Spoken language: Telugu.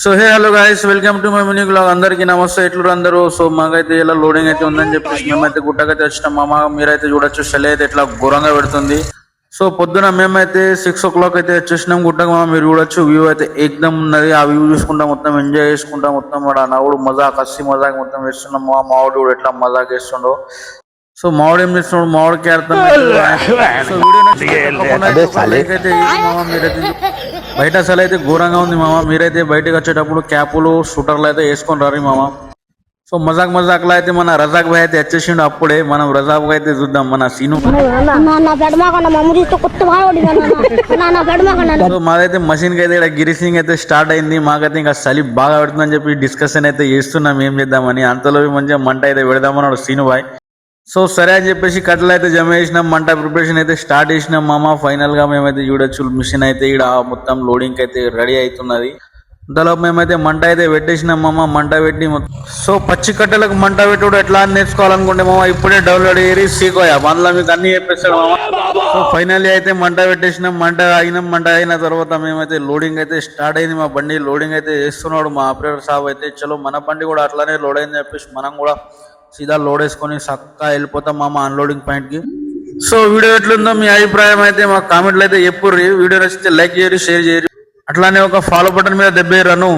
So hey hello guys, welcome to my mini blog. అందరికి నమస్తే. ఎట్లు అందరూ? సో మాకైతే ఇలా లోడింగ్ అయితే ఉందని చెప్పేసి మేమైతే గుట్టకైతే వచ్చినాం మామ. మీరైతే చూడొచ్చు, చలి అయితే ఇట్లా ఘోరంగా పెడుతుంది. సో పొద్దున మేమైతే 6 o'clock అయితే వచ్చేసినాం గుట్టకు మామ. మీరు చూడొచ్చు, వ్యూ అయితే ఏకదమ్ ఉన్నది. ఆ వ్యూ చూసుకుంటా మొత్తం ఎంజాయ్ చేసుకుంటా మొత్తం వాడు నవ్వుడు మజాక్ కసి మజాక్ మొత్తం వేస్తున్నాం మామ. మావాడు కూడా ఎట్లా మజాక్ వేస్తుండో. సో మావాడు ఏం చేస్తున్నాడు, మావాడికి అర్థం సో వీడియో అయితే మామ. మీరైతే బయట అసలు అయితే ఘోరంగా ఉంది మామ. మీరైతే బయటకు వచ్చేటప్పుడు క్యాపులు షూటర్లు అయితే వేసుకొని రారు మామ. సో మజాక్ మజాక్ లో అయితే మన రజాక్ భాయ్ అయితే వచ్చేసిండు. అప్పుడే మనం రజాక్ భాయ్ అయితే చూద్దాం మన సీను. సో మాదైతే మషిన్ కి అయితే ఇక్కడ గిరిసింగ్ అయితే స్టార్ట్ అయింది. మాకైతే ఇంకా చలి బాగా పెడుతుందని చెప్పి డిస్కషన్ అయితే చేస్తున్నాం ఏం చేద్దామని. అంతలో మంచిగా మంట అయితే పెడదామన్నాడు సీను భాయ్. సో సరే అని చెప్పేసి కట్టలు అయితే జమ చేసినాం. మంట ప్రిపరేషన్ అయితే స్టార్ట్ చేసినాం మామ. ఫైనల్ గా మేమైతే చూడొచ్చు, మిషన్ అయితే ఇక్కడ మొత్తం లోడింగ్ అయితే రెడీ అవుతున్నది. అంతలో మేమైతే మంట అయితే పెట్టేసినాం మామ. మంట పెట్టి సో పచ్చి కట్టెలకు మంట పెట్టుడు ఎట్లా అని నేర్చుకోవాలనుకుంటే మామ, ఇప్పుడే డౌన్లోడ్ చేసి సీకోయా అందులో మీకు అన్ని చెప్పేస్తాడు మామ. సో ఫైనల్లీ అయితే మంట పెట్టేసినాం. మంట అయినాం. మంట అయిన తర్వాత మేమైతే లోడింగ్ అయితే స్టార్ట్ అయింది. మా బండి లోడింగ్ అయితే చేస్తున్నాడు మా ఆపరేటర్ సాబ్ అయితే. చలో మన బండి కూడా అట్లానే లోడ్ అయింది చెప్పేసి మనం కూడా సీదా లోడ్ వేసుకొని చక్కగా వెళ్ళిపోతాం మామ అన్లోడింగ్ పాయింట్ కి. సో వీడియో ఎట్లుందో మీ అభిప్రాయం అయితే మా కామెంట్లు అయితే చెప్పుర్రి. వీడియో నచ్చితే లైక్ చేయరు, షేర్ చేయరు, అట్లానే ఒక ఫాలో బటన్ మీద దెబ్బేయరను.